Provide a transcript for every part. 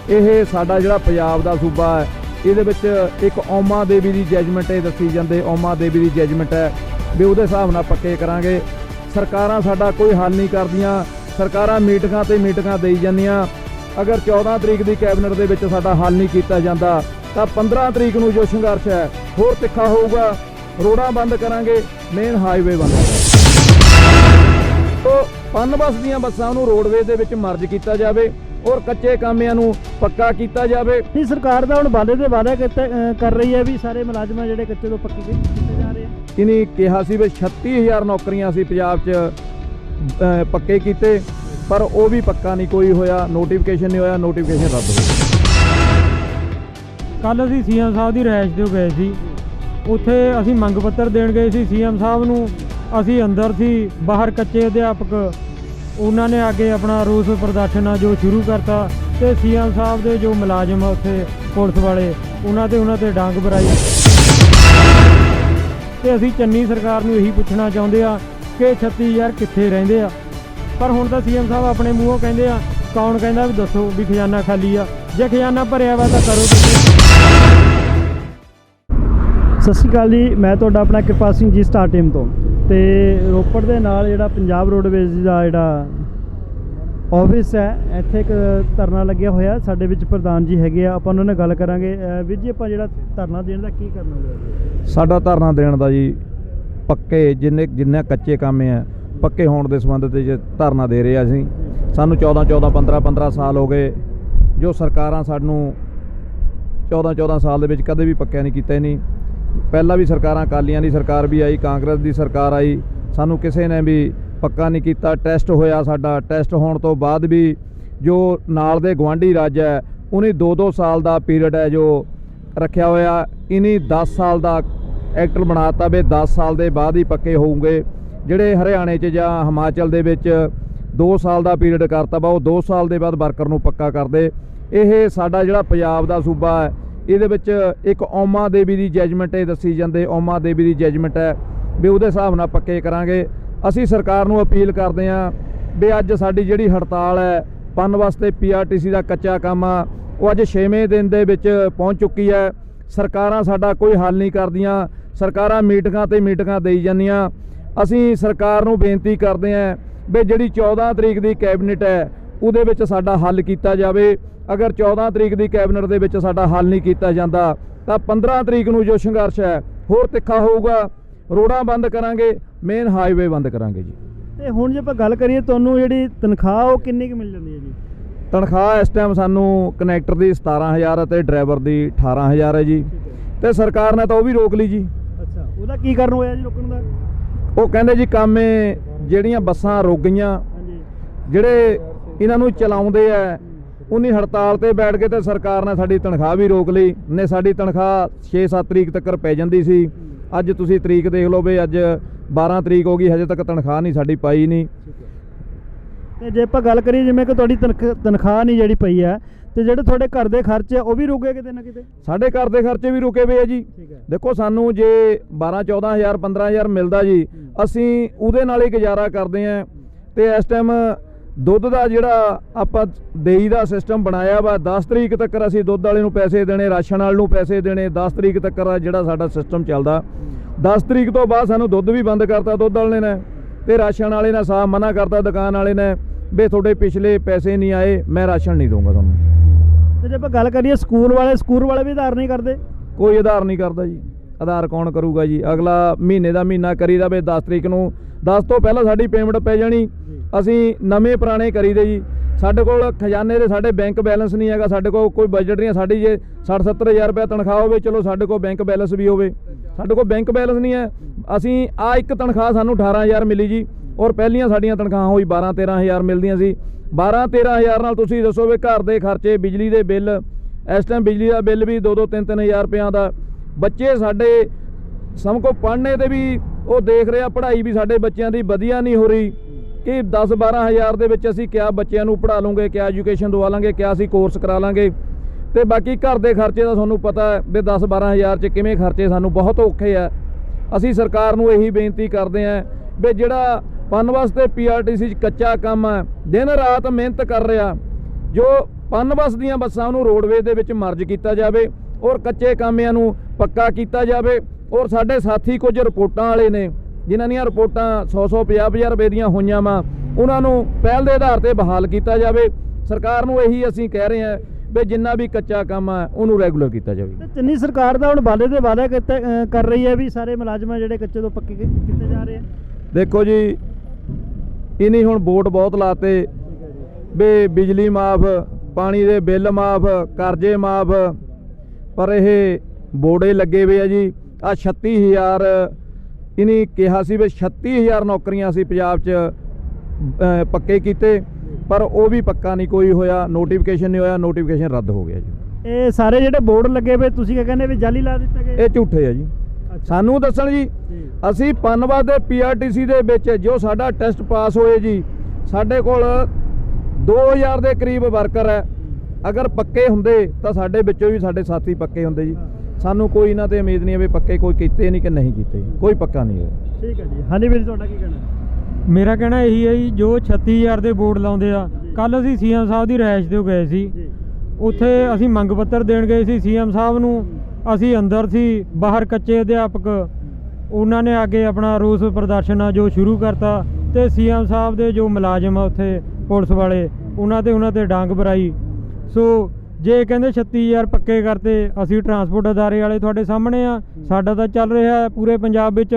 ਇਹ ਸਾਡਾ ਜਿਹੜਾ ਪੰਜਾਬ ਦਾ ਸੂਬਾ ਹੈ, ਇਹਦੇ ਵਿੱਚ ਇੱਕ ਔਮਾ ਦੇਵੀ ਦੀ ਜੱਜਮੈਂਟ ਇਹ ਦੱਸੀ ਜਾਂਦੇ, ਔਮਾ ਦੇਵੀ ਦੀ ਜੱਜਮੈਂਟ ਹੈ ਵੀ ਉਹਦੇ ਹਿਸਾਬ ਨਾਲ ਪੱਕੇ ਕਰਾਂਗੇ। ਸਰਕਾਰਾਂ ਸਾਡਾ ਕੋਈ ਹੱਲ ਨਹੀਂ ਕਰਦੀਆਂ, ਸਰਕਾਰਾਂ ਮੀਟਿੰਗਾਂ ਤੇ ਮੀਟਿੰਗਾਂ ਦੇਈ ਜਾਂਦੀਆਂ। ਅਗਰ 14 ਤਰੀਕ ਦੀ ਕੈਬਨਿਟ ਦੇ ਵਿੱਚ ਸਾਡਾ ਹੱਲ ਨਹੀਂ ਕੀਤਾ ਜਾਂਦਾ ਤਾਂ 15 ਤਰੀਕ ਨੂੰ ਜੋ ਸੰਘਰਸ਼ ਹੈ ਹੋਰ ਤਿੱਖਾ ਹੋਊਗਾ। ਰੋਡਾਂ ਬੰਦ ਕਰਾਂਗੇ, ਮੇਨ ਹਾਈਵੇ ਬੰਦ ਤੋ ਪਨ ਬੱਸ ਦੀਆਂ ਬੱਸਾਂ ਨੂੰ ਰੋਡਵੇਜ਼ ਦੇ ਵਿੱਚ ਮਰਜ ਕੀਤਾ ਜਾਵੇ ਔਰ ਕੱਚੇ ਕਾਮਿਆਂ ਨੂੰ ਪੱਕਾ ਕੀਤਾ ਜਾਵੇ। ਇਹ ਸਰਕਾਰ ਦਾ ਹੁਣ ਵਾਅਦੇ ਦੇ ਵਾਅਦਾ ਕਰ ਰਹੀ ਹੈ ਵੀ ਸਾਰੇ ਮੁਲਾਜ਼ਮ ਜਿਹੜੇ ਕੱਚੇ ਤੋਂ ਪੱਕੇ ਕੀਤੇ ਜਾ ਰਹੇ ਆ। ਇਹਨੇ ਕਿਹਾ ਸੀ ਵੀ 36000 ਨੌਕਰੀਆਂ ਅਸੀਂ ਪੰਜਾਬ 'ਚ ਪੱਕੇ ਕੀਤੇ, ਪਰ ਉਹ ਵੀ ਪੱਕਾ ਨਹੀਂ ਕੋਈ ਹੋਇਆ, ਨੋਟੀਫਿਕੇਸ਼ਨ ਨਹੀਂ ਹੋਇਆ, ਨੋਟੀਫਿਕੇਸ਼ਨ ਰੱਦ ਹੋ ਗਈ। ਕੱਲ੍ਹ ਅਸੀਂ ਸੀਐਮ ਸਾਹਿਬ ਦੀ ਰਿਹਾਇਸ਼ 'ਤੇ ਗਏ ਸੀ, ਉੱਥੇ ਅਸੀਂ ਮੰਗ ਪੱਤਰ ਦੇਣ ਗਏ ਸੀ ਸੀਐਮ ਸਾਹਿਬ ਨੂੰ। ਅਸੀਂ ਅੰਦਰ ਸੀ, ਬਾਹਰ ਕੱਚੇ ਅਧਿਆਪਕ ਉਹਨਾਂ ਨੇ ਅੱਗੇ ਆਪਣਾ ਰੋਸ ਪ੍ਰਦਰਸ਼ਨ ਜੋ ਸ਼ੁਰੂ ਕਰਤਾ ਤੇ ਸੀਐਮ ਸਾਹਿਬ ਦੇ ਜੋ ਮੁਲਾਜ਼ਮ ਉੱਥੇ ਪੁਲਿਸ ਵਾਲੇ ਉਹਨਾਂ ਤੇ ਡਾਂਗ ਬਰਾਈ। ਤੇ ਅਸੀਂ ਚੰਨੀ ਸਰਕਾਰ ਨੂੰ ਇਹੀ ਪੁੱਛਣਾ ਚਾਹੁੰਦੇ ਆ ਕਿ 36000 ਕਿੱਥੇ ਰਹਿੰਦੇ ਆ। ਪਰ ਹੁਣ ਤਾਂ ਸੀਐਮ ਸਾਹਿਬ ਆਪਣੇ ਮੂੰਹੋਂ ਕਹਿੰਦੇ ਆ, ਕੌਣ ਕਹਿੰਦਾ ਵੀ ਦੱਸੋ ਵੀ ਖਜ਼ਾਨਾ ਖਾਲੀ ਆ, ਜੇ ਖਜ਼ਾਨਾ ਭਰਿਆ ਵਾ ਤਾਂ ਕਰੋ ਤੁਸੀਂ। ਸਤਿ ਸ਼੍ਰੀ ਅਕਾਲ ਜੀ, ਮੈਂ ਤੁਹਾਡਾ ਆਪਣਾ ਕਿਰਪਾਲ ਸਿੰਘ ਜੀ ਸਟਾਰ ਟੀਮ ਤੋਂ। ਤੇ ਰੋਪੜ ਦੇ ਨਾਲ ਜਿਹੜਾ ਪੰਜਾਬ ਰੋਡਵੇਜ਼ ਦਾ ਜਿਹੜਾ ਆਫਿਸ ਹੈ, ਇੱਥੇ ਇੱਕ ਧਰਨਾ ਲੱਗਿਆ ਹੋਇਆ। ਸਾਡੇ ਵਿੱਚ ਪ੍ਰਧਾਨ ਜੀ ਹੈਗੇ ਆ, ਆਪਾਂ ਉਹਨਾਂ ਨਾਲ ਗੱਲ ਕਰਾਂਗੇ। ਵੀਰ ਜੀ, ਆਪਾਂ ਜਿਹੜਾ ਧਰਨਾ ਦੇਣ ਦਾ ਕੀ ਕਰਨਾ ਹੋਇਆ? ਸਾਡਾ ਧਰਨਾ ਦੇਣ ਦਾ ਜੀ ਪੱਕੇ ਜਿੰਨੇ ਕੱਚੇ ਕੰਮ ਹੈ ਪੱਕੇ ਹੋਣ ਦੇ ਸੰਬੰਧ 'ਚ ਧਰਨਾ ਦੇ ਰਹੇ ਅਸੀਂ। ਸਾਨੂੰ 15 ਸਾਲ ਹੋ ਗਏ, ਜੋ ਸਰਕਾਰਾਂ ਸਾਨੂੰ 14 ਸਾਲ ਦੇ ਵਿੱਚ ਕਦੇ ਵੀ ਪੱਕਿਆ ਨਹੀਂ ਕੀਤਾ। ਨਹੀਂ ਪਹਿਲਾਂ ਵੀ ਸਰਕਾਰਾਂ, ਅਕਾਲੀਆਂ ਦੀ ਸਰਕਾਰ ਵੀ ਆਈ, ਕਾਂਗਰਸ ਦੀ ਸਰਕਾਰ ਆਈ, ਸਾਨੂੰ ਕਿਸੇ ਨੇ ਵੀ ਪੱਕਾ ਨਹੀਂ ਕੀਤਾ। ਟੈਸਟ ਹੋਇਆ ਸਾਡਾ, ਟੈਸਟ ਹੋਣ ਤੋਂ ਬਾਅਦ ਵੀ ਜੋ ਨਾਲ ਦੇ ਗੁਆਂਢੀ ਰਾਜ ਹੈ ਉਹਨੇ 2-2 ਸਾਲ ਦਾ ਪੀਰੀਅਡ ਹੈ ਜੋ ਰੱਖਿਆ ਹੋਇਆ। ਇਨੀ 10 ਸਾਲ ਦਾ ਐਕਟ ਬਣਾਤਾ ਵੀ 10 ਸਾਲ ਦੇ ਬਾਅਦ ਹੀ ਪੱਕੇ ਹੋਊਗੇ। ਜਿਹੜੇ ਹਰਿਆਣੇ 'ਚ ਜਾਂ ਹਿਮਾਚਲ ਦੇ ਵਿੱਚ 2 ਸਾਲ ਦਾ ਪੀਰੀਅਡ ਕਰਤਾ ਵਾ, ਉਹ 2 ਸਾਲ ਦੇ ਬਾਅਦ ਵਰਕਰ ਨੂੰ ਪੱਕਾ ਕਰਦੇ। ਇਹ ਸਾਡਾ ਜਿਹੜਾ ਪੰਜਾਬ ਦਾ ਸੂਬਾ ਹੈ, ਇਹਦੇ ਵਿੱਚ ਇੱਕ ਔਮਾ ਦੇਵੀ ਦੀ ਜੱਜਮੈਂਟ ਇਹ ਦੱਸੀ ਜਾਂਦੇ, ਔਮਾ ਦੇਵੀ ਦੀ ਜੱਜਮੈਂਟ ਹੈ ਵੀ ਉਹਦੇ ਹਿਸਾਬ ਨਾਲ ਪੱਕੇ ਕਰਾਂਗੇ। ਅਸੀਂ ਸਰਕਾਰ ਨੂੰ ਅਪੀਲ ਕਰਦੇ ਹਾਂ ਵੀ ਅੱਜ ਸਾਡੀ ਜਿਹੜੀ ਹੜਤਾਲ ਹੈ ਪਨ ਵਾਸਤੇ PRTC ਦਾ ਕੱਚਾ ਕੰਮ ਆ, ਉਹ ਅੱਜ 6ਵੇਂ ਦਿਨ ਦੇ ਵਿੱਚ ਪਹੁੰਚ ਚੁੱਕੀ ਹੈ। ਸਰਕਾਰਾਂ ਸਾਡਾ ਕੋਈ ਹੱਲ ਨਹੀਂ ਕਰਦੀਆਂ, ਸਰਕਾਰਾਂ ਮੀਟਿੰਗਾਂ ਤੇ ਮੀਟਿੰਗਾਂ ਦੇਈ ਜਾਂਦੀਆਂ। ਅਸੀਂ ਸਰਕਾਰ ਨੂੰ ਬੇਨਤੀ ਕਰਦੇ ਹਾਂ ਵੀ ਜਿਹੜੀ 14 ਤਰੀਕ ਦੀ ਕੈਬਨਿਟ ਹੈ ਉਹਦੇ ਵਿੱਚ ਸਾਡਾ ਹੱਲ ਕੀਤਾ ਜਾਵੇ। ਅਗਰ 14 ਤਰੀਕ ਦੀ ਕੈਬਨਿਟ ਦੇ ਵਿੱਚ ਸਾਡਾ ਹੱਲ ਨਹੀਂ ਕੀਤਾ ਜਾਂਦਾ ਤਾਂ 15 ਤਰੀਕ ਨੂੰ ਜੋ ਸੰਘਰਸ਼ ਹੈ ਹੋਰ ਤਿੱਖਾ ਹੋਊਗਾ। ਰੋਡਾਂ ਬੰਦ ਕਰਾਂਗੇ, ਮੇਨ ਹਾਈਵੇ ਬੰਦ ਕਰਾਂਗੇ ਜੀ। ਤੇ ਹੁਣ ਜੇ ਆਪਾਂ ਗੱਲ ਕਰੀਏ, ਤੁਹਾਨੂੰ ਜਿਹੜੀ ਤਨਖਾਹ ਉਹ ਕਿੰਨੀ ਕੁ ਮਿਲ ਜਾਂਦੀ ਹੈ ਜੀ? ਤਨਖਾਹ ਇਸ ਟਾਈਮ ਸਾਨੂੰ ਕਨੈਕਟਰ ਦੀ 17000 ਅਤੇ ਡਰਾਈਵਰ ਦੀ 18000 ਹੈ ਜੀ। ਤੇ ਸਰਕਾਰ ਨੇ ਤਾਂ ਉਹ ਵੀ ਰੋਕ ਲਈ ਜੀ। ਅੱਛਾ, ਉਹਦਾ ਕੀ ਕਾਰਨ ਹੋਇਆ ਜੀ ਰੋਕਣ ਦਾ? ਉਹ ਕਹਿੰਦੇ ਜੀ ਕੰਮ ਜਿਹੜੀਆਂ ਬੱਸਾਂ ਰੁਕ ਗਈਆਂ, ਜਿਹੜੇ ਇਹਨਾਂ ਨੂੰ ਚਲਾਉਂਦੇ ਆ ਉਨੀ ਹੜਤਾਲ ਤੇ ਬੈਠ ਕੇ ਤੇ ਸਰਕਾਰ ਨੇ ਸਾਡੀ ਤਨਖਾਹ ਵੀ ਰੋਕ ਲਈ। ਨੇ ਸਾਡੀ ਤਨਖਾਹ 6-7 ਤਰੀਕ ਤੱਕ ਪੈ ਜਾਂਦੀ ਸੀ। ਅੱਜ ਤੁਸੀਂ ਤਰੀਕ ਦੇਖ ਲਓ ਵੀ ਅੱਜ 12 ਤਰੀਕ ਹੋ ਗਈ, ਹਜੇ ਤੱਕ ਤਨਖਾਹ ਨਹੀਂ ਸਾਡੀ ਪਾਈ ਨਹੀਂ। ਤੇ ਜੇ ਆਪਾਂ ਗੱਲ ਕਰੀਏ ਜਿਵੇਂ ਕਿ ਤੁਹਾਡੀ ਤਨਖਾਹ ਨਹੀਂ ਜਿਹੜੀ ਪਈ ਹੈ, ਤੇ ਜਿਹੜੇ ਤੁਹਾਡੇ ਘਰ ਦੇ ਖਰਚੇ ਉਹ ਵੀ ਰੁਕੇ ਕਿਤੇ ਨਾ ਕਿਤੇ? ਸਾਡੇ ਘਰ ਦੇ ਖਰਚੇ ਵੀ ਰੁਕੇ ਪਏ ਆ ਜੀ। ਦੇਖੋ ਸਾਨੂੰ ਜੇ 12-14 15 ਮਿਲਦਾ ਜੀ, ਅਸੀਂ ਉਹਦੇ ਨਾਲ ਹੀ ਗੁਜ਼ਾਰਾ ਕਰਦੇ ਆਂ। ਤੇ ਇਸ ਟਾਈਮ ਦੁੱਧ ਦਾ ਜਿਹੜਾ ਆਪਾਂ ਦੇਈ ਦਾ ਸਿਸਟਮ ਬਣਾਇਆ ਵਾ, 10 ਤਰੀਕ ਤੱਕ ਅਸੀਂ ਦੁੱਧ ਵਾਲੇ ਨੂੰ ਪੈਸੇ ਦੇਣੇ, ਰਾਸ਼ਨ ਵਾਲੇ ਨੂੰ ਪੈਸੇ ਦੇਣੇ। 10 ਤਰੀਕ ਤੱਕ ਜਿਹੜਾ ਸਾਡਾ ਸਿਸਟਮ ਚੱਲਦਾ। 10 ਤਰੀਕ ਤੋਂ ਬਾਅਦ ਸਾਨੂੰ ਦੁੱਧ ਵੀ ਬੰਦ ਕਰਤਾ ਦੁੱਧ ਵਾਲੇ ਨੇ, ਤੇ ਰਾਸ਼ਨ ਵਾਲੇ ਨੇ ਸਾਫ਼ ਮਨਾ ਕਰਤਾ ਦੁਕਾਨ ਵਾਲੇ ਨੇ ਵੀ ਤੁਹਾਡੇ ਪਿਛਲੇ ਪੈਸੇ ਨਹੀਂ ਆਏ, ਮੈਂ ਰਾਸ਼ਨ ਨਹੀਂ ਦਊਂਗਾ ਤੁਹਾਨੂੰ। ਤੇ ਜੇ ਆਪਾਂ ਗੱਲ ਕਰੀਏ ਸਕੂਲ ਵਾਲੇ ਵੀ ਆਧਾਰ ਨਹੀਂ ਕਰਦੇ? ਕੋਈ ਆਧਾਰ ਨਹੀਂ ਕਰਦਾ ਜੀ। ਆਧਾਰ ਕੌਣ ਕਰੂਗਾ ਜੀ? ਅਗਲਾ ਮਹੀਨੇ ਦਾ ਮਹੀਨਾ ਕਰੀਦਾ ਵੀ 10 ਤਰੀਕ ਨੂੰ, 10 ਤੋਂ ਪਹਿਲਾਂ ਸਾਡੀ ਪੇਮੈਂਟ ਪੈ ਜਾਣੀ। ਅਸੀਂ ਨਵੇਂ ਪੁਰਾਣੇ ਕਰੀਦੇ ਜੀ। ਸਾਡੇ ਕੋਲ ਖਜ਼ਾਨੇ ਦੇ ਸਾਡੇ ਬੈਂਕ ਬੈਲੈਂਸ ਨਹੀਂ ਹੈਗਾ, ਸਾਡੇ ਕੋਲ ਕੋਈ ਬਜਟ ਨਹੀਂ ਹੈ। ਸਾਡੀ ਜੇ 60-70 ਰੁਪਏ ਤਨਖਾਹ ਹੋਵੇ, ਚਲੋ ਸਾਡੇ ਕੋਲ ਬੈਂਕ ਬੈਲੈਂਸ ਵੀ ਹੋਵੇ, ਸਾਡੇ ਕੋਲ ਬੈਂਕ ਬੈਲੈਂਸ ਨਹੀਂ ਹੈ। ਅਸੀਂ ਇੱਕ ਤਨਖਾਹ ਸਾਨੂੰ 18000 ਮਿਲੀ ਜੀ, ਔਰ ਪਹਿਲੀਆਂ ਸਾਡੀਆਂ ਤਨਖਾਹਾਂ ਹੋਈ 12-13 ਮਿਲਦੀਆਂ ਸੀ। 12-13 ਨਾਲ ਤੁਸੀਂ ਦੱਸੋ ਵੀ ਘਰ ਦੇ ਖਰਚੇ, ਬਿਜਲੀ ਦੇ ਬਿੱਲ, ਇਸ ਟਾਈਮ ਬਿਜਲੀ ਦਾ ਬਿੱਲ ਵੀ 2-3 ਹਜ਼ਾਰ ਰੁਪਇਆਂ ਦਾ। ਬੱਚੇ ਸਾਡੇ ਸਭ ਕੋ ਪੜ੍ਹਨੇ ਤੇ ਵੀ ਉਹ ਦੇਖ ਰਹੇ ਆ, ਪੜ੍ਹਾਈ ਵੀ ਸਾਡੇ ਬੱਚਿਆਂ ਦੀ ਵਧੀਆ ਨਹੀਂ ਹੋ ਰਹੀ ਕਿ 10-12 ਹਜ਼ਾਰ ਦੇ ਵਿੱਚ ਅਸੀਂ ਕਿਆ ਬੱਚਿਆਂ ਨੂੰ ਪੜ੍ਹਾ ਲੂੰਗੇ, ਕਿਆ ਐਜੂਕੇਸ਼ਨ ਦਵਾ ਲਾਂਗੇ, ਕਿਆ ਅਸੀਂ ਕੋਰਸ ਕਰਾ ਲਾਂਗੇ। ਤੇ ਬਾਕੀ ਘਰ ਦੇ ਖਰਚੇ ਦਾ ਤੁਹਾਨੂੰ ਪਤਾ ਹੈ ਵੀ 10-12 ਹਜ਼ਾਰ 'ਚ ਕਿਵੇਂ ਖਰਚੇ ਸਾਨੂੰ ਬਹੁਤ ਔਖੇ ਆ। ਅਸੀਂ ਸਰਕਾਰ ਨੂੰ ਇਹੀ ਬੇਨਤੀ ਕਰਦੇ ਹਾਂ ਵੀ ਜਿਹੜਾ ਪਨ ਵਾਸਤੇ PRTC 'ਚ ਕੱਚਾ ਕੰਮ ਹੈ, ਦਿਨ ਰਾਤ ਮਿਹਨਤ ਕਰ ਰਿਹਾ, ਜੋ ਪਨ ਬੱਸ ਦੀਆਂ ਬੱਸਾਂ ਨੂੰ ਰੋਡਵੇਜ਼ ਦੇ ਵਿੱਚ ਮਰਜ ਕੀਤਾ ਜਾਵੇ ਔਰ ਕੱਚੇ ਕਾਮਿਆਂ ਨੂੰ ਪੱਕਾ ਕੀਤਾ ਜਾਵੇ। ਔਰ ਸਾਡੇ ਸਾਥੀ ਕੁਝ ਰਿਪੋਰਟਾਂ ਵਾਲੇ ਨੇ ਜਿਨ੍ਹਾਂ ਦੀਆਂ ਰਿਪੋਰਟਾਂ 100 50 ਰੁਪਏ ਦੀਆਂ ਹੋਈਆਂ ਵਾ, ਉਹਨਾਂ ਨੂੰ ਪਹਿਲ ਦੇ ਆਧਾਰ ਤੇ ਬਹਾਲ ਕੀਤਾ ਜਾਵੇ। ਸਰਕਾਰ ਨੂੰ ਇਹੀ ਅਸੀਂ ਕਹਿ ਰਹੇ ਹਾਂ ਵੀ ਜਿੰਨਾ ਵੀ ਕੱਚਾ ਕੰਮ ਆ ਉਹਨੂੰ ਰੈਗੂਲਰ ਕੀਤਾ ਜਾਵੇ। ਤੇ ਚੰਨੀ ਸਰਕਾਰ ਦਾ ਹੁਣ ਵਾਅਦੇ ਦੇ ਵਾਅਦਾ ਕਰ ਰਹੀ ਹੈ ਵੀ ਸਾਰੇ ਮੁਲਾਜ਼ਮ ਜਿਹੜੇ ਕੱਚੇ ਤੋਂ ਪੱਕੇ ਕੀਤੇ ਜਾ ਰਹੇ ਆ। ਦੇਖੋ ਜੀ, ਇਨੀ ਹੁਣ ਵੋਟ ਬਹੁਤ ਲਾਤੇ ਵੀ ਬਿਜਲੀ ਮਾਫ, ਪਾਣੀ ਦੇ ਬਿੱਲ ਮਾਫ, ਕਰਜ਼ੇ ਮਾਫ, ਪਰ ਇਹ ਬੋੜੇ ਲੱਗੇ ਹੋਏ ਆ ਜੀ। ਆ 36000 ਇਨੀ ਕਿਹਾ ਸੀ ਵੀ 36000 ਨੌਕਰੀਆਂ ਸੀ ਪੰਜਾਬ 'ਚ ਪੱਕੇ ਕੀਤੇ, ਪਰ ਉਹ ਵੀ ਪੱਕਾ ਨਹੀਂ ਕੋਈ ਹੋਇਆ, ਨੋਟੀਫਿਕੇਸ਼ਨ ਨਹੀਂ ਹੋਇਆ, ਨੋਟੀਫਿਕੇਸ਼ਨ ਰੱਦ ਹੋ ਗਿਆ ਜੀ। ਇਹ ਸਾਰੇ ਜਿਹੜੇ ਬੋਰਡ ਲੱਗੇ ਪਏ ਤੁਸੀਂ ਕੀ ਕਹਿੰਦੇ ਵੀ ਜਾਲੀ ਲਾ ਦਿੱਤੇ ਗਏ? ਇਹ ਝੂਠੇ ਆ ਜੀ। ਸਾਨੂੰ ਦੱਸਣ ਜੀ, ਅਸੀਂ ਪਨਵਾ ਦੇ PRTC ਦੇ ਵਿੱਚ ਜੋ ਸਾਡਾ ਟੈਸਟ ਪਾਸ ਹੋਏ ਜੀ, ਸਾਡੇ ਕੋਲ 2000 ਦੇ ਕਰੀਬ ਵਰਕਰ ਹੈ। ਅਗਰ ਪੱਕੇ ਹੁੰਦੇ ਤਾਂ ਸਾਡੇ ਵਿੱਚੋਂ ਵੀ ਸਾਡੇ ਸਾਥੀ ਪੱਕੇ ਹੁੰਦੇ ਜੀ। ਸਾਨੂੰ ਕੋਈ ਇਹਨਾਂ ਤੇ ਉਮੀਦ ਨਹੀਂ ਹੈ ਵੀ ਪੱਕੇ ਕੋਈ ਕੀਤੇ ਨਹੀਂ ਕਿ ਨਹੀਂ ਕੀਤੇ, ਕੋਈ ਪੱਕਾ ਨਹੀਂ ਹੋਇਆ। ਠੀਕ ਹੈ ਜੀ। ਹਾਂਜੀ ਵੀਰ, ਤੁਹਾਡਾ ਕੀ ਕਹਿਣਾ? ਮੇਰਾ ਕਹਿਣਾ ਇਹੀ ਹੈ ਜੀ, ਜੋ 36000 ਦੇ ਬੋਰਡ ਲਾਉਂਦੇ ਆ। ਕੱਲ ਅਸੀਂ CM ਸਾਹਿਬ ਦੀ ਰਿਹਾਇਸ਼ ਤੇ ਗਏ ਸੀ, ਉੱਥੇ ਅਸੀਂ ਮੰਗ ਪੱਤਰ ਦੇਣ ਗਏ ਸੀ CM ਸਾਹਿਬ ਨੂੰ। ਅਸੀਂ ਅੰਦਰ ਸੀ, ਬਾਹਰ ਕੱਚੇ ਅਧਿਆਪਕ ਉਹਨਾਂ ਨੇ ਅੱਗੇ ਆਪਣਾ ਰੋਸ ਪ੍ਰਦਰਸ਼ਨ ਆ ਜੋ ਸ਼ੁਰੂ ਕਰਤਾ, ਤੇ CM ਸਾਹਿਬ ਦੇ ਜੋ ਮੁਲਾਜ਼ਮ ਆ ਉੱਥੇ ਪੁਲਿਸ ਵਾਲੇ ਉਹਨਾਂ ਤੇ ਡਾਂਗ ਭਰਾਈ। ਸੋ ਜੇ ਕਹਿੰਦੇ 36000 ਪੱਕੇ ਕਰਤੇ, ਅਸੀਂ ਟਰਾਂਸਪੋਰਟ ਅਦਾਰੇ ਵਾਲੇ ਤੁਹਾਡੇ ਸਾਹਮਣੇ ਆ, ਸਾਡਾ ਤਾਂ ਚੱਲ ਰਿਹਾ ਹੈ ਪੂਰੇ ਪੰਜਾਬ ਵਿੱਚ।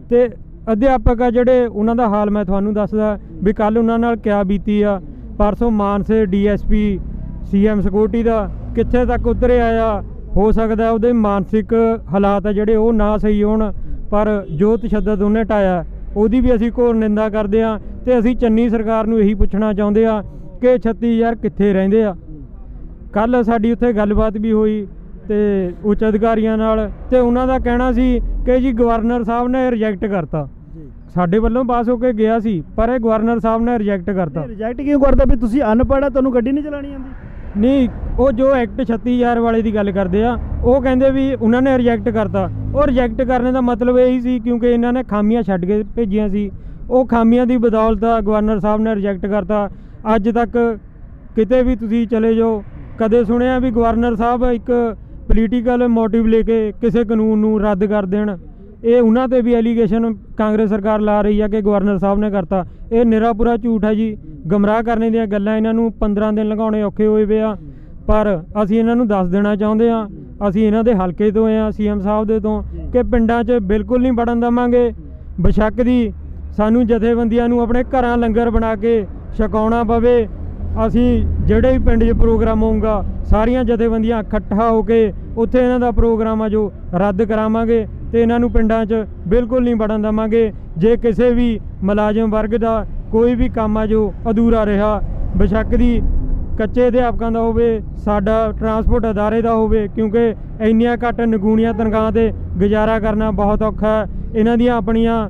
ਤੇ ਅਧਿਆਪਕ ਆ ਜਿਹੜੇ, ਉਹਨਾਂ ਦਾ ਹਾਲ ਮੈਂ ਤੁਹਾਨੂੰ ਦੱਸਦਾ ਵੀ ਕੱਲ ਉਹਨਾਂ ਨਾਲ ਕਿਆ ਬੀਤੀ ਆ। ਪਰਸੋਂ ਮਾਨਸੇ DSP CM ਸਿਕਿਉਰਟੀ ਦਾ ਕਿੱਥੇ ਤੱਕ ਉਤਰੇ ਆਇਆ। ਹੋ ਸਕਦਾ ਉਹਦੇ ਮਾਨਸਿਕ ਹਾਲਾਤ ਆ ਜਿਹੜੇ ਉਹ ਨਾ ਸਹੀ ਹੋਣ, ਪਰ ਜੋ ਤਸ਼ੱਦਦ ਉਹਨੇ ਢਾਇਆ ਉਹਦੀ ਵੀ ਅਸੀਂ ਘੋਰ ਨਿੰਦਾ ਕਰਦੇ ਹਾਂ। ਤੇ ਅਸੀਂ ਚੰਨੀ ਸਰਕਾਰ ਨੂੰ ਇਹੀ ਪੁੱਛਣਾ ਚਾਹੁੰਦੇ ਆ ਕਿ 36000 ਕਿੱਥੇ ਰਹਿੰਦੇ ਆ। ਕੱਲ ਸਾਡੀ ਉੱਥੇ ਗੱਲਬਾਤ ਵੀ ਹੋਈ ਤੇ ਉੱਚ ਅਧਿਕਾਰੀਆਂ ਨਾਲ, ਤੇ ਉਹਨਾਂ ਦਾ ਕਹਿਣਾ ਸੀ ਕਿ ਜੀ ਗਵਰਨਰ ਸਾਹਿਬ ਨੇ ਰਿਜੈਕਟ ਕਰਤਾ। ਸਾਡੇ ਵੱਲੋਂ ਪਾਸ ਹੋ ਕੇ ਗਿਆ ਸੀ, ਪਰ ਇਹ ਗਵਰਨਰ ਸਾਹਿਬ ਨੇ ਰਿਜੈਕਟ ਕਰਤਾ। ਰਿਜੈਕਟ ਕਿਉਂ ਕਰਦਾ? ਵੀ ਤੁਸੀਂ ਅਨਪੜ੍ਹ ਆ, ਤੁਹਾਨੂੰ ਗੱਡੀ ਨਹੀਂ ਚਲਾਣੀ ਆਉਂਦੀ? ਨਹੀਂ, ਉਹ ਜੋ ਐਕਟ 36000 ਵਾਲੇ ਦੀ ਗੱਲ ਕਰਦੇ ਆ, ਉਹ ਕਹਿੰਦੇ ਵੀ ਉਹਨਾਂ ਨੇ ਰਿਜੈਕਟ ਕਰਤਾ। ਉਹ ਰਿਜੈਕਟ ਕਰਨ ਦਾ ਮਤਲਬ ਇਹੀ ਸੀ ਕਿਉਂਕਿ ਇਹਨਾਂ ਨੇ ਖਾਮੀਆਂ ਛੱਡ ਕੇ ਭੇਜੀਆਂ ਸੀ। ਉਹ ਖਾਮੀਆਂ ਦੀ ਬਦੌਲਤ ਗਵਰਨਰ ਸਾਹਿਬ ਨੇ ਰਿਜੈਕਟ ਕਰਤਾ। ਅੱਜ ਤੱਕ ਕਿਤੇ ਵੀ ਤੁਸੀਂ ਚਲੇ ਜਾਓ, ਕਦੇ ਸੁਣਿਆ ਵੀ ਗਵਰਨਰ ਸਾਹਿਬ ਇੱਕ ਪੋਲੀਟੀਕਲ ਮੋਟਿਵ ਲੈ ਕੇ ਕਿਸੇ ਕਾਨੂੰਨ ਨੂੰ ਰੱਦ ਕਰ ਦੇਣ? ਇਹ ਉਹਨਾਂ ਤੇ ਵੀ ਐਲੀਗੇਸ਼ਨ ਕਾਂਗਰਸ ਸਰਕਾਰ ਲਾ ਰਹੀ ਆ ਕਿ ਗਵਰਨਰ ਸਾਹਿਬ ਨੇ ਕਰਤਾ। ਇਹ ਨਿਰਾ ਪੂਰਾ ਝੂਠ ਹੈ ਜੀ। ਗਮਰਾਹ ਕਰਨ ਦੀਆਂ ਗੱਲਾਂ ਇਹਨਾਂ ਨੂੰ 15 ਦਿਨ ਲਗਾਉਣੇ ਔਖੇ ਹੋਏ ਪਏ ਆ, ਪਰ ਅਸੀਂ ਇਹਨਾਂ ਨੂੰ ਦੱਸ ਦੇਣਾ ਚਾਹੁੰਦੇ ਆ, ਅਸੀਂ ਇਹਨਾਂ ਦੇ ਹਲਕੇ ਤੋਂ ਆ, CM ਸਾਹਿਬ ਦੇ ਤੋਂ, ਕਿ ਪਿੰਡਾਂ 'ਚ ਬਿਲਕੁਲ ਨਹੀਂ ਵੜਨ ਦੇਵਾਂਗੇ। ਬੇਸ਼ੱਕ ਦੀ ਸਾਨੂੰ ਜਥੇਬੰਦੀਆਂ ਨੂੰ ਆਪਣੇ ਘਰਾਂ ਲੰਗਰ ਬਣਾ ਕੇ ਛਕਾਉਣਾ ਪਵੇ। ਅਸੀਂ ਜਿਹੜੇ ਵੀ ਪਿੰਡ 'ਚ ਪ੍ਰੋਗਰਾਮ ਹੋਊਗਾ, ਸਾਰੀਆਂ ਜਥੇਬੰਦੀਆਂ ਇਕੱਠਾ ਹੋ ਕੇ ਉੱਥੇ ਇਹਨਾਂ ਦਾ ਪ੍ਰੋਗਰਾਮ ਆ ਜੋ ਰੱਦ ਕਰਾਵਾਂਗੇ, ਤੇ ਇਹਨਾਂ ਨੂੰ ਪਿੰਡਾਂ 'ਚ ਬਿਲਕੁਲ ਨਹੀਂ ਵੜਨ ਦੇਵਾਂਗੇ। ਜੇ ਕਿਸੇ ਵੀ ਮੁਲਾਜ਼ਮ ਵਰਗ ਦਾ ਕੋਈ ਵੀ ਕੰਮ ਆ ਜੋ ਅਧੂਰਾ ਰਿਹਾ, ਬੇਸ਼ੱਕ ਦੀ ਕੱਚੇ ਅਧਿਆਪਕਾਂ ਦਾ ਹੋਵੇ, ਸਾਡਾ ਟਰਾਂਸਪੋਰਟ ਅਦਾਰੇ ਦਾ ਹੋਵੇ, ਕਿਉਂਕਿ ਇੰਨੀਆਂ ਘੱਟ ਨਿਗੂਣੀਆਂ ਤਨਖਾਹਾਂ 'ਤੇ ਗੁਜ਼ਾਰਾ ਕਰਨਾ ਬਹੁਤ ਔਖਾ ਹੈ। ਇਹਨਾਂ ਦੀਆਂ ਆਪਣੀਆਂ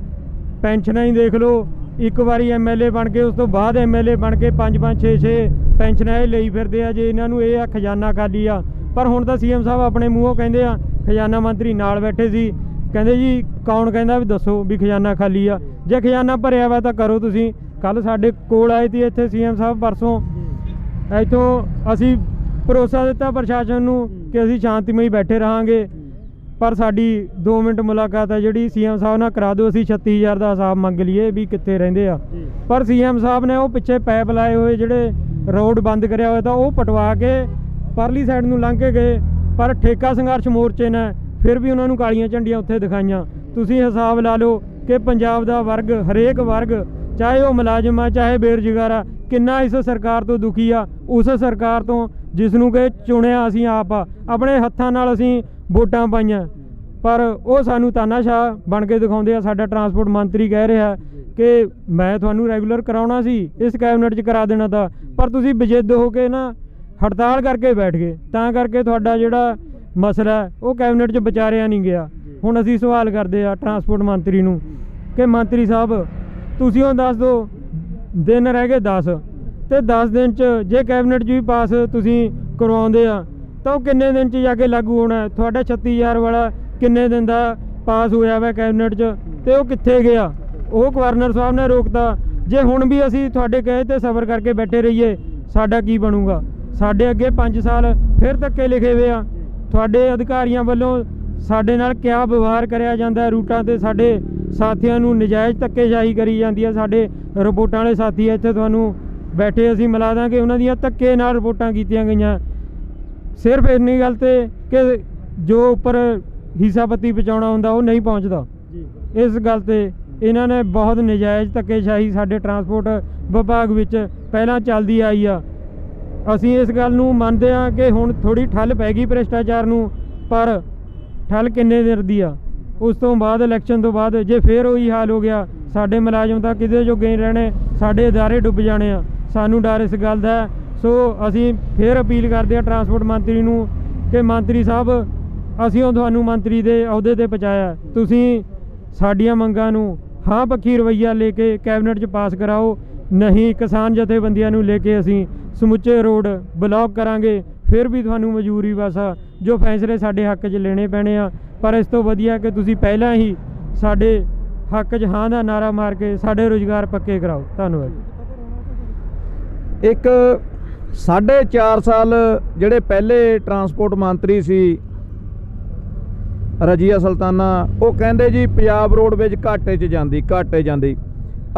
ਪੈਨਸ਼ਨਾਂ ਹੀ ਦੇਖ ਲਓ, ਇੱਕ ਵਾਰੀ MLA ਬਣ ਕੇ ਉਸ ਤੋਂ ਬਾਅਦ MLA ਬਣ ਕੇ 5-5 6-6 ਪੈਨਸ਼ਨਾਂ ਇਹ ਲਈ ਫਿਰਦੇ ਆ। ਜੇ ਇਹਨਾਂ ਨੂੰ ਇਹ ਆ ਖਜ਼ਾਨਾ ਖਾਲੀ ਆ, ਪਰ ਹੁਣ ਤਾਂ CM ਸਾਹਿਬ ਆਪਣੇ ਮੂੰਹੋਂ ਕਹਿੰਦੇ ਆ, ਖਜ਼ਾਨਾ ਮੰਤਰੀ ਨਾਲ ਬੈਠੇ ਸੀ, ਕਹਿੰਦੇ ਜੀ ਕੌਣ ਕਹਿੰਦਾ ਵੀ ਦੱਸੋ ਵੀ ਖਜ਼ਾਨਾ ਖਾਲੀ ਆ? ਜੇ ਖਜ਼ਾਨਾ ਭਰਿਆ ਵਾ ਤਾਂ ਕਰੋ ਤੁਸੀਂ। ਕੱਲ ਸਾਡੇ ਕੋਲ ਆਏ ਸੀ ਇੱਥੇ CM ਸਾਹਿਬ ਪਰਸੋਂ, ਇੱਥੋਂ ਅਸੀਂ ਭਰੋਸਾ ਦਿੱਤਾ ਪ੍ਰਸ਼ਾਸਨ ਨੂੰ ਕਿ ਅਸੀਂ ਸ਼ਾਂਤੀਮਈ ਬੈਠੇ ਰਹਾਂਗੇ, ਪਰ ਸਾਡੀ 2 ਮਿੰਟ ਮੁਲਾਕਾਤ ਹੈ ਜਿਹੜੀ CM ਸਾਹਿਬ ਨਾਲ ਕਰਾ ਦਿਓ, ਅਸੀਂ 36000 ਦਾ ਹਿਸਾਬ ਮੰਗ ਲਈਏ ਵੀ ਕਿੱਥੇ ਰਹਿੰਦੇ ਆ। ਪਰ CM ਸਾਹਿਬ ਨੇ ਉਹ ਪਿੱਛੇ ਪੈਪ ਲਾਏ ਹੋਏ ਜਿਹੜੇ ਰੋਡ ਬੰਦ ਕਰਿਆ ਹੋਇਆ ਤਾਂ ਉਹ ਪਟਵਾ ਕੇ ਪਰਲੀ ਸਾਈਡ ਨੂੰ ਲੰਘ ਕੇ ਗਏ, ਪਰ ਠੇਕਾ ਸੰਘਰਸ਼ ਮੋਰਚੇ ਨੇ ਫਿਰ ਵੀ ਉਹਨਾਂ ਨੂੰ ਕਾਲੀਆਂ ਝੰਡੀਆਂ ਉੱਥੇ ਦਿਖਾਈਆਂ। ਤੁਸੀਂ ਹਿਸਾਬ ਲਾ ਲਓ ਕਿ ਪੰਜਾਬ ਦਾ ਵਰਗ, ਹਰੇਕ ਵਰਗ, ਚਾਹੇ ਉਹ ਮੁਲਾਜ਼ਮ ਆ ਚਾਹੇ ਬੇਰੁਜ਼ਗਾਰ ਆ, ਕਿੰਨਾ ਇਸ ਸਰਕਾਰ ਤੋਂ ਦੁਖੀ ਆ। ਉਸ ਸਰਕਾਰ ਤੋਂ ਜਿਸ ਨੂੰ ਕਿ ਚੁਣਿਆ ਅਸੀਂ ਆਪ ਆ, ਆਪਣੇ ਹੱਥਾਂ ਨਾਲ ਅਸੀਂ ਵੋਟਾਂ ਪਾਈਆਂ, ਪਰ ਉਹ ਸਾਨੂੰ ਤਾਨਾਸ਼ਾਹ ਬਣ ਕੇ ਦਿਖਾਉਂਦੇ ਆ। ਸਾਡਾ ਟਰਾਂਸਪੋਰਟ ਮੰਤਰੀ ਕਹਿ ਰਿਹਾ ਕਿ ਮੈਂ ਤੁਹਾਨੂੰ ਰੈਗੂਲਰ ਕਰਾਉਣਾ ਸੀ, ਇਸ ਕੈਬਨਿਟ 'ਚ ਕਰਾ ਦੇਣਾ ਤਾਂ, ਪਰ ਤੁਸੀਂ ਬਜਿੱਦ ਹੋ ਕੇ ਨਾ ਹੜਤਾਲ ਕਰਕੇ ਬੈਠ ਗਏ, ਤਾਂ ਕਰਕੇ ਤੁਹਾਡਾ ਜਿਹੜਾ ਮਸਲਾ ਉਹ ਕੈਬਨਿਟ 'ਚ ਵਿਚਾਰਿਆ ਨਹੀਂ ਗਿਆ। ਹੁਣ ਅਸੀਂ ਸਵਾਲ ਕਰਦੇ ਆ ਟਰਾਂਸਪੋਰਟ ਮੰਤਰੀ ਨੂੰ ਕਿ ਮੰਤਰੀ ਸਾਹਿਬ ਤੁਸੀਂ ਉਹ ਦੱਸ ਦਿਓ, ਦਿਨ ਰਹਿ ਗਏ 10 ਤੇ 10 ਦਿਨ 'ਚ ਜੇ ਕੈਬਨਿਟ 'ਚ ਵੀ ਪਾਸ ਤੁਸੀਂ ਕਰਵਾਉਂਦੇ ਆ ਤਾਂ ਉਹ ਕਿੰਨੇ ਦਿਨ 'ਚ ਜਾ ਕੇ ਲਾਗੂ ਹੋਣਾ? ਤੁਹਾਡਾ 36000 ਵਾਲਾ ਕਿੰਨੇ ਦਿਨ ਦਾ ਪਾਸ ਹੋਇਆ ਵਾ ਕੈਬਨਿਟ 'ਚ, ਤੇ ਉਹ ਕਿੱਥੇ ਗਿਆ? ਉਹ ਗਵਰਨਰ ਸਾਹਿਬ ਨੇ ਰੋਕਤਾ। ਜੇ ਹੁਣ ਵੀ ਅਸੀਂ ਤੁਹਾਡੇ ਕਹੇ ਤੇ ਸਬਰ ਕਰਕੇ ਬੈਠੇ ਰਹੀਏ, ਸਾਡਾ ਕੀ ਬਣੂਗਾ? ਸਾਡੇ ਅੱਗੇ 5 ਸਾਲ ਫਿਰ ਧੱਕੇ ਲਿਖੇ ਹੋਏ ਆ। ਤੁਹਾਡੇ ਅਧਿਕਾਰੀਆਂ ਵੱਲੋਂ ਸਾਡੇ ਨਾਲ ਕਿਆ ਵਿਵਹਾਰ ਕਰਿਆ ਜਾਂਦਾ ਹੈ। ਰੂਟਾਂ ਤੇ ਸਾਡੇ ਸਾਥੀਆਂ ਨੂੰ ਨਜਾਇਜ਼ ਧੱਕੇਸ਼ਾਹੀ ਕਰੀ ਜਾਂਦੀ ਹੈ। ਸਾਡੇ ਰਿਪੋਰਟਾਂ ਵਾਲੇ ਸਾਥੀ ਇੱਥੇ ਤੁਹਾਨੂੰ ਬੈਠੇ ਅਸੀਂ ਮਿਲਾ ਦਾਂਗੇ, ਉਹਨਾਂ ਦੀਆਂ ਧੱਕੇ ਨਾਲ ਰਿਪੋਰਟਾਂ ਕੀਤੀਆਂ ਗਈਆਂ ਸਿਰਫ ਇੰਨੀ ਗੱਲ ਤੇ ਕਿ ਜੋ ਉੱਪਰ ਹਿੱਸਾ ਪੱਤੀ ਪਹੁੰਚਾਉਣਾ ਹੁੰਦਾ ਉਹ ਨਹੀਂ ਪਹੁੰਚਦਾ। ਇਸ ਗੱਲ ਤੇ ਇਹਨਾਂ ਨੇ ਬਹੁਤ ਨਜਾਇਜ਼ ਧੱਕੇਸ਼ਾਹੀ ਸਾਡੇ ਟਰਾਂਸਪੋਰਟ ਵਿਭਾਗ ਵਿੱਚ ਪਹਿਲਾਂ ਚੱਲਦੀ ਆਈ ਆ। ਅਸੀਂ ਇਸ ਗੱਲ ਨੂੰ ਮੰਨਦੇ ਹਾਂ ਕਿ ਹੁਣ ਥੋੜ੍ਹੀ ਠੱਲ ਪੈ ਗਈ ਭ੍ਰਿਸ਼ਟਾਚਾਰ ਨੂੰ, ਪਰ ਠੱਲ ਕਿੰਨੇ ਦਿਨ ਦੀ ਆ। ਉਸ ਤੋਂ ਬਾਅਦ ਇਲੈਕਸ਼ਨ ਤੋਂ ਬਾਅਦ ਜੇ ਫੇਰ ਉਹੀ ਹਾਲ ਹੋ ਗਿਆ, ਸਾਡੇ ਮੁਲਾਜ਼ਮ ਤਾਂ ਕਿਤੇ ਜੋਗੇ ਨਹੀਂ ਰਹਿਣੇ, ਸਾਡੇ ਅਦਾਰੇ ਡੁੱਬ ਜਾਣੇ ਆ। ਸਾਨੂੰ ਡਰ ਇਸ ਗੱਲ ਦਾ ਹੈ। ਸੋ ਅਸੀਂ ਫੇਰ ਅਪੀਲ ਕਰਦੇ ਹਾਂ ਟਰਾਂਸਪੋਰਟ ਮੰਤਰੀ ਨੂੰ ਕਿ ਮੰਤਰੀ ਸਾਹਿਬ, ਅਸੀਂ ਉਹ ਤੁਹਾਨੂੰ ਮੰਤਰੀ ਦੇ ਅਹੁਦੇ ਤੇ ਪਹੁੰਚਾਇਆ, ਤੁਸੀਂ ਸਾਡੀਆਂ ਮੰਗਾਂ ਨੂੰ ਹਾਂ ਪੱਖੀ ਰਵੱਈਆ ਲੈ ਕੇ ਕੈਬਨਿਟ 'ਚ ਪਾਸ ਕਰਾਓ, ਨਹੀਂ ਕਿਸਾਨ ਜਥੇਬੰਦੀਆਂ ਨੂੰ ਲੈ ਕੇ ਅਸੀਂ ਸਮੁੱਚੇ ਰੋਡ ਬਲੌਕ ਕਰਾਂਗੇ। ਫਿਰ ਵੀ ਤੁਹਾਨੂੰ ਮਜਬੂਰੀ ਬਸ ਜੋ ਫੈਸਲੇ ਸਾਡੇ ਹੱਕ 'ਚ ਲੈਣੇ ਪੈਣੇ ਆ। ਪਰ ਇਸ ਤੋਂ ਵਧੀਆ ਕਿ ਤੁਸੀਂ ਪਹਿਲਾਂ ਹੀ ਸਾਡੇ ਹੱਕ 'ਚ ਹਾਂ ਦਾ ਨਾਰਾ ਮਾਰ ਕੇ ਸਾਡੇ ਰੁਜ਼ਗਾਰ ਪੱਕੇ ਕਰਾਓ। ਧੰਨਵਾਦ। ਇੱਕ 4.5 ਸਾਲ ਜਿਹੜੇ ਪਹਿਲੇ ਟਰਾਂਸਪੋਰਟ ਮੰਤਰੀ ਸੀ ਰਜੀਆ ਸੁਲਤਾਨਾ, ਉਹ ਕਹਿੰਦੇ ਜੀ ਪੰਜਾਬ ਰੋਡਵੇਜ਼ ਘਾਟੇ 'ਚ ਜਾਂਦੀ।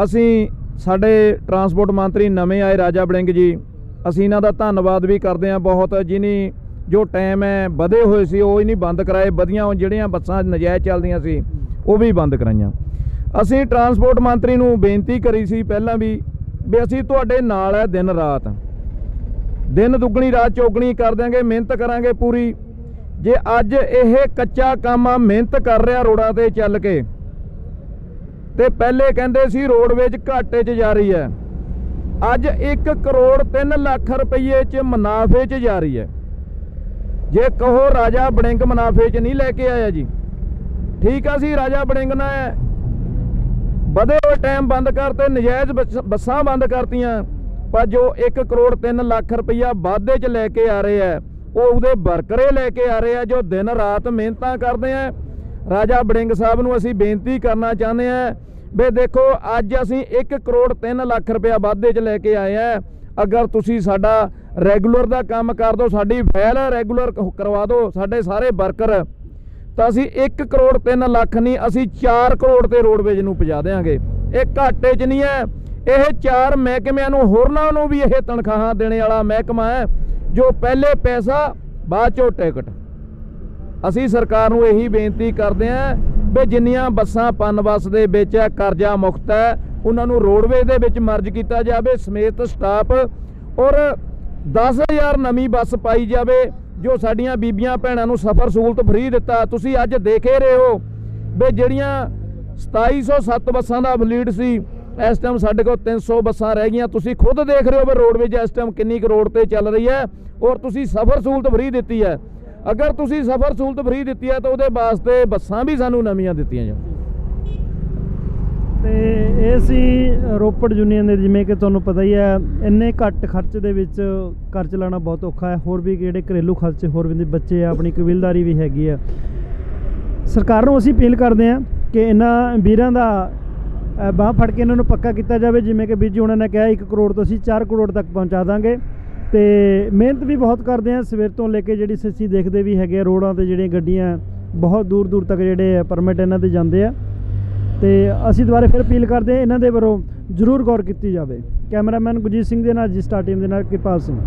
ਅਸੀਂ ਸਾਡੇ ਟਰਾਂਸਪੋਰਟ ਮੰਤਰੀ ਨਵੇਂ ਆਏ ਰਾਜਾ ਵੜਿੰਗ ਜੀ, ਅਸੀਂ ਇਹਨਾਂ ਦਾ ਧੰਨਵਾਦ ਵੀ ਕਰਦੇ ਹਾਂ ਬਹੁਤ, ਜਿਨੀ ਜੋ ਟਾਈਮ ਹੈ ਵਧੇ ਹੋਏ ਸੀ ਉਹ ਹੀ ਨਹੀਂ ਬੰਦ ਕਰਾਏ, ਵਧੀਆਂ ਜਿਹੜੀਆਂ ਬੱਸਾਂ ਨਜਾਇਜ਼ ਚੱਲਦੀਆਂ ਸੀ ਉਹ ਵੀ ਬੰਦ ਕਰਾਈਆਂ। ਅਸੀਂ ਟਰਾਂਸਪੋਰਟ ਮੰਤਰੀ ਨੂੰ ਬੇਨਤੀ ਕਰੀ ਸੀ ਪਹਿਲਾਂ ਵੀ ਅਸੀਂ ਤੁਹਾਡੇ ਨਾਲ ਹੈ, ਦਿਨ ਦੁੱਗਣੀ ਰਾਤ ਚੌਗਣੀ ਕਰ ਦਿਆਂਗੇ, ਮਿਹਨਤ ਕਰਾਂਗੇ ਪੂਰੀ। ਜੇ ਅੱਜ ਇਹ ਕੱਚਾ ਕੰਮ ਆ, ਮਿਹਨਤ ਕਰ ਰਿਹਾ ਰੋਡਾਂ ਤੇ ਚੱਲ ਕੇ, ਤੇ ਪਹਿਲੇ ਕਹਿੰਦੇ ਸੀ ਰੋਡਵੇਜ਼ ਘਾਟੇ 'ਚ ਜਾ ਰਹੀ ਹੈ, ਅੱਜ 1 ਕਰੋੜ 3 ਲੱਖ ਰੁਪਏ 'ਚ ਮੁਨਾਫੇ 'ਚ ਜਾ ਰਹੀ ਹੈ। ਜੇ ਕਹੋ ਰਾਜਾ ਵੜਿੰਗ ਮੁਨਾਫੇ 'ਚ ਨਹੀਂ ਲੈ ਕੇ ਆਇਆ ਜੀ, ਠੀਕ ਆ, ਸੀ ਰਾਜਾ ਵੜਿੰਗ ਨੇ ਵਧੇ ਹੋਏ ਟਾਈਮ ਬੰਦ ਕਰਤੇ, ਨਜਾਇਜ਼ ਬੱਸਾਂ ਬੰਦ ਕਰਤੀਆਂ, ਪਰ ਜੋ 1 ਕਰੋੜ 3 ਲੱਖ ਰੁਪਈਆ ਵਾਧੇ 'ਚ ਲੈ ਕੇ ਆ ਰਹੇ ਆ ਉਹ ਉਹਦੇ ਵਰਕਰੇ ਲੈ ਕੇ ਆ ਰਹੇ ਆ ਜੋ ਦਿਨ ਰਾਤ ਮਿਹਨਤਾਂ ਕਰਦੇ ਆ। ਰਾਜਾ ਵੜਿੰਗ ਸਾਹਿਬ ਨੂੰ ਅਸੀਂ ਬੇਨਤੀ ਕਰਨਾ ਚਾਹੁੰਦੇ ਆ ਵੀ ਦੇਖੋ, ਅੱਜ ਅਸੀਂ 1 ਕਰੋੜ 3 ਲੱਖ ਰੁਪਇਆ ਵਾਧੇ 'ਚ ਲੈ ਕੇ ਆਏ ਆ। ਅਗਰ ਤੁਸੀਂ ਸਾਡਾ ਰੈਗੂਲਰ ਦਾ ਕੰਮ ਕਰ ਦਿਓ, ਸਾਡੀ ਫਾਈਲ ਰੈਗੂਲਰ ਕਰਵਾ ਦਿਓ ਸਾਡੇ ਸਾਰੇ ਵਰਕਰ, ਤਾਂ ਅਸੀਂ 1 ਕਰੋੜ 3 ਲੱਖ ਨਹੀਂ, ਅਸੀਂ 4 ਕਰੋੜ ਤੇ ਰੋਡਵੇਜ਼ ਨੂੰ ਪਹੁੰਚਾ ਦੇਵਾਂਗੇ। ਇਹ ਘਾਟੇ 'ਚ ਨਹੀਂ ਹੈ, ਇਹ 4 ਮਹਿਕਮਿਆਂ ਨੂੰ ਹੋਰਨਾਂ ਨੂੰ ਵੀ ਇਹ ਤਨਖਾਹਾਂ ਦੇਣੇ ਵਾਲਾ ਮਹਿਕਮਾ ਹੈ ਜੋ ਪਹਿਲੇ ਪੈਸਾ ਬਾਅਦ 'ਚੋਂ ਟਿਕਟ। ਅਸੀਂ ਸਰਕਾਰ ਨੂੰ ਇਹੀ ਬੇਨਤੀ ਕਰਦੇ ਹਾਂ ਵੀ ਜਿੰਨੀਆਂ ਬੱਸਾਂ ਪਨਬੱਸ ਦੇ ਵਿੱਚ ਕਰਜ਼ਾ ਮੁਕਤ ਹੈ ਉਹਨਾਂ ਨੂੰ ਰੋਡਵੇਜ਼ ਦੇ ਵਿੱਚ ਮਰਜ ਕੀਤਾ ਜਾਵੇ ਸਮੇਤ ਸਟਾਫ, ਔਰ 10,000 ਨਵੀਂ ਬੱਸ ਪਾਈ ਜਾਵੇ ਜੋ ਸਾਡੀਆਂ ਬੀਬੀਆਂ ਭੈਣਾਂ ਨੂੰ ਸਫ਼ਰ ਸਹੂਲਤ ਫ੍ਰੀ ਦਿੱਤਾ। ਤੁਸੀਂ ਅੱਜ ਦੇਖੇ ਰਹੇ ਹੋ ਵੀ ਜਿਹੜੀਆਂ 2707 ਬੱਸਾਂ ਦਾ ਫਲੀਟ ਸੀ, ਇਸ ਟਾਈਮ ਸਾਡੇ ਕੋਲ 300 ਬੱਸਾਂ ਰਹਿ ਗਈਆਂ। ਤੁਸੀਂ ਖੁਦ ਦੇਖ ਰਹੇ ਹੋ ਵੀ ਰੋਡਵੇਜ਼ ਇਸ ਟਾਈਮ ਕਿੰਨੀ ਕਰੋੜ ਤੇ ਚੱਲ ਰਹੀ ਹੈ, ਔਰ ਤੁਸੀਂ ਸਫ਼ਰ ਸਹੂਲਤ ਫ੍ਰੀ ਦਿੱਤੀ ਹੈ। ਅਗਰ ਤੁਸੀਂ ਸਫ਼ਰ ਸਹੂਲਤ ਫ੍ਰੀ ਦਿੱਤੀ ਹੈ ਤਾਂ ਉਹਦੇ ਵਾਸਤੇ ਬੱਸਾਂ ਵੀ ਸਾਨੂੰ ਨਵੀਆਂ ਦਿੱਤੀਆਂ ਜਾਣ। ਤੇ ਇਹ ਸੀ ਰੋਪੜ ਯੂਨੀਅਨ ਦੇ, ਜਿਵੇਂ ਕਿ ਤੁਹਾਨੂੰ ਪਤਾ ਹੀ ਹੈ ਇੰਨੇ ਘੱਟ ਖਰਚ ਦੇ ਵਿੱਚ ਘਰ ਚਲਾਉਣਾ ਬਹੁਤ ਔਖਾ ਹੈ। ਹੋਰ ਵੀ ਜਿਹੜੇ ਘਰੇਲੂ ਖਰਚੇ ਹੋਰ ਵੀ ਬੱਚੇ ਆ, ਆਪਣੀ ਕਬੀਲਦਾਰੀ ਵੀ ਹੈਗੀ ਆ। ਸਰਕਾਰ ਨੂੰ ਅਸੀਂ ਅਪੀਲ ਕਰਦੇ ਹਾਂ ਕਿ ਇਹਨਾਂ ਵੀਰਾਂ ਦਾ ਬਾਂਹ ਫੜ ਕੇ ਇਹਨਾਂ ਨੂੰ ਪੱਕਾ ਕੀਤਾ ਜਾਵੇ। ਜਿਵੇਂ ਕਿ ਵੀਰ ਜੀ ਉਹਨਾਂ ਨੇ ਕਿਹਾ 1 ਕਰੋੜ ਤੋਂ ਅਸੀਂ 4 ਕਰੋੜ ਤੱਕ ਪਹੁੰਚਾ ਦਾਂਗੇ। ਤੇ ਮਿਹਨਤ ਵੀ ਬਹੁਤ ਕਰਦੇ ਆ ਸਵੇਰ ਤੋਂ ਲੈ ਕੇ, ਜਿਹੜੀ ਅਸੀਂ ਦੇਖਦੇ ਵੀ ਹੈਗੇ ਰੋਡਾਂ ਤੇ ਜਿਹੜੀਆਂ ਗੱਡੀਆਂ ਬਹੁਤ ਦੂਰ ਦੂਰ ਤੱਕ ਜਿਹੜੇ ਪਰਮਿਟ ਇਹਨਾਂ ਦੇ ਜਾਂਦੇ ਆ। ਤੇ ਅਸੀਂ ਦੁਬਾਰਾ ਫਿਰ ਅਪੀਲ ਕਰਦੇ ਹਾਂ ਇਹਨਾਂ ਦੇ ਵੱਲੋਂ ਜ਼ਰੂਰ ਗੌਰ ਕੀਤੀ ਜਾਵੇ। ਕੈਮਰਾਮੈਨ ਗੁਰਜੀਤ ਸਿੰਘ ਦੇ ਨਾਲ, ਜੀ ਸਟਾਰ ਟੀਮ ਦੇ ਨਾਲ ਕਿਰਪਾਲ ਸਿੰਘ।